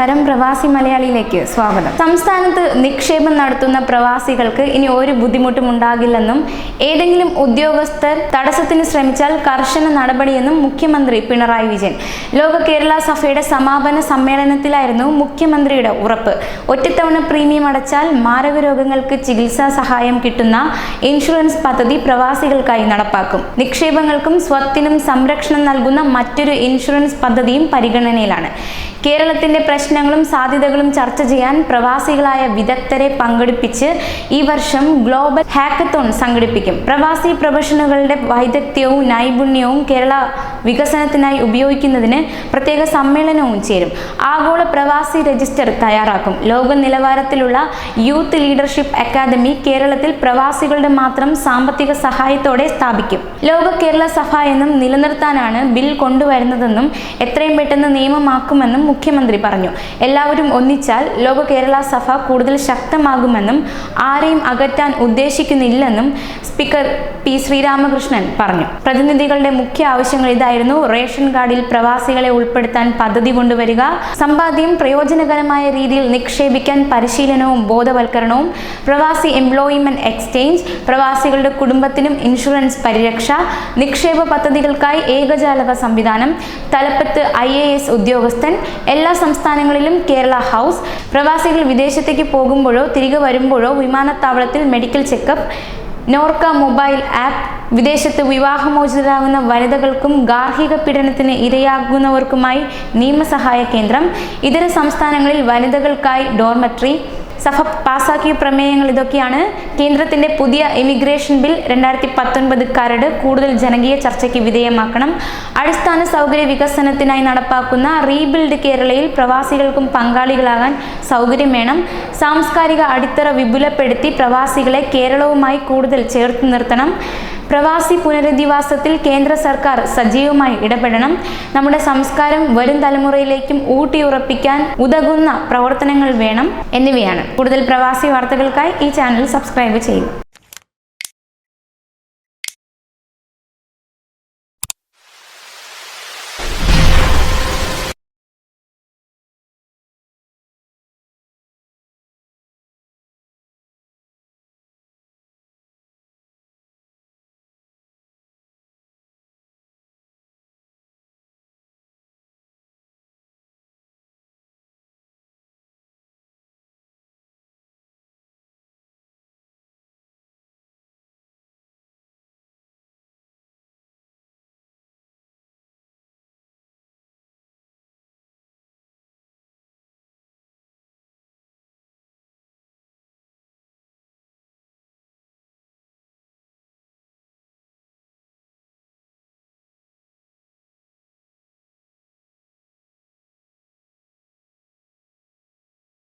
നമസ്കാരം, പ്രവാസി മലയാളിയിലേക്ക് സ്വാഗതം. സംസ്ഥാനത്ത് നിക്ഷേപം നടത്തുന്ന പ്രവാസികൾക്ക് ഇനി ഒരു ബുദ്ധിമുട്ടും ഉണ്ടാകില്ലെന്നും ഏതെങ്കിലും ഉദ്യോഗസ്ഥർ തടസ്സത്തിന് ശ്രമിച്ചാൽ കർശന നടപടിയെന്നും മുഖ്യമന്ത്രി പിണറായി വിജയൻ. ലോക കേരള സഭയുടെ സമാപന സമ്മേളനത്തിലായിരുന്നു മുഖ്യമന്ത്രിയുടെ ഉറപ്പ്. ഒറ്റത്തവണ പ്രീമിയം അടച്ചാൽ മാരക രോഗങ്ങൾക്ക് ചികിത്സാ സഹായം കിട്ടുന്ന ഇൻഷുറൻസ് പദ്ധതി പ്രവാസികൾക്കായി നടപ്പാക്കും. നിക്ഷേപങ്ങൾക്കും സ്വത്തിനും സംരക്ഷണം നൽകുന്ന മറ്റൊരു ഇൻഷുറൻസ് പദ്ധതിയും പരിഗണനയിലാണ്. കേരളത്തിന്റെ പ്രശ്നങ്ങളും സാധ്യതകളും ചർച്ച ചെയ്യാൻ പ്രവാസികളായ വിദഗ്ധരെ പങ്കെടുപ്പിച്ച് ഈ വർഷം ഗ്ലോബൽ ഹാക്കത്തോൺ സംഘടിപ്പിക്കും. പ്രവാസി പ്രൊഫഷണലുകളുടെ വൈദഗ്ധ്യവും നൈപുണ്യവും കേരള വികസനത്തിനായി ഉപയോഗിക്കുന്നതിന് പ്രത്യേക സമ്മേളനവും ചേരും. ആഗോള പ്രവാസി രജിസ്റ്റർ തയ്യാറാക്കും. ലോക നിലവാരത്തിലുള്ള യൂത്ത് ലീഡർഷിപ്പ് അക്കാദമി കേരളത്തിൽ പ്രവാസികളുടെ മാത്രം സാമ്പത്തിക സഹായത്തോടെ സ്ഥാപിക്കും. ലോക കേരള സഭ എന്നും നിലനിർത്താനാണ് ബിൽ കൊണ്ടുവരുന്നതെന്നും എത്രയും പെട്ടെന്ന് നിയമമാക്കുമെന്നും മുഖ്യമന്ത്രി പറഞ്ഞു. എല്ലാവരും ഒന്നിച്ചാൽ ലോക കേരള സഭ കൂടുതൽ ശക്തമാകുമെന്നും ആരെയും അകറ്റാൻ ഉദ്ദേശിക്കുന്നില്ലെന്നും സ്പീക്കർ പി ശ്രീരാമകൃഷ്ണൻ പറഞ്ഞു. പ്രതിനിധികളുടെ മുഖ്യ ആവശ്യങ്ങൾ ഇതായിരുന്നു: റേഷൻ കാർഡിൽ പ്രവാസികളെ ഉൾപ്പെടുത്താൻ പദ്ധതി കൊണ്ടുവരിക, സമ്പാദ്യം പ്രയോജനകരമായ രീതിയിൽ നിക്ഷേപിക്കാൻ പരിശീലനവും ബോധവൽക്കരണവും, പ്രവാസി എംപ്ലോയ്മെന്റ് എക്സ്ചേഞ്ച്, പ്രവാസികളുടെ കുടുംബത്തിനും ഇൻഷുറൻസ് പരിരക്ഷ, നിക്ഷേപ പദ്ധതികൾക്കായി ഏകജാലക സംവിധാനം, തലപ്പത്ത് IAS ഉദ്യോഗസ്ഥൻ, എല്ലാ സംസ്ഥാനങ്ങളിലും കേരള ഹൗസ്, പ്രവാസികൾ വിദേശത്തേക്ക് പോകുമ്പോഴോ തിരികെ വരുമ്പോഴോ വിമാനത്താവളത്തിൽ medical checkup, Norka mobile app, വിദേശത്ത് വിവാഹമോചിതരാകുന്ന വനിതകൾക്കും ഗാർഹിക പീഡനത്തിന് ഇരയാകുന്നവർക്കുമായി നിയമസഹായ കേന്ദ്രം, ഇതര സംസ്ഥാനങ്ങളിൽ വനിതകൾക്കായി ഡോർമെട്രി. സഭ പാസാക്കിയ പ്രമേയങ്ങൾ ഇതൊക്കെയാണ്. കേന്ദ്രത്തിന്റെ പുതിയ ഇമിഗ്രേഷൻ ബിൽ 2019 കരട് കൂടുതൽ ജനകീയ ചർച്ചയ്ക്ക് വിധേയമാക്കണം. അടിസ്ഥാന സൗകര്യ വികസനത്തിനായി നടപ്പാക്കുന്ന റീബിൽഡ് കേരളയിൽ പ്രവാസികൾക്കും പങ്കാളികളാകാൻ സൗകര്യം വേണം. സാംസ്കാരിക അടിത്തറ വിപുലപ്പെടുത്തി പ്രവാസികളെ കേരളവുമായി കൂടുതൽ ചേർത്ത് നിർത്തണം. പ്രവാസി പുനരധിവാസത്തിൽ കേന്ദ്ര സർക്കാർ സജീവമായി ഇടപെടണം. നമ്മുടെ സംസ്കാരം വരും തലമുറയിലേക്കും ഊട്ടിയുറപ്പിക്കാൻ ഉതകുന്ന പ്രവർത്തനങ്ങൾ വേണം എന്നിവയാണ്. കൂടുതൽ പ്രവാസി വാർത്തകൾക്കായി ഈ ചാനൽ സബ്സ്ക്രൈബ് ചെയ്യും.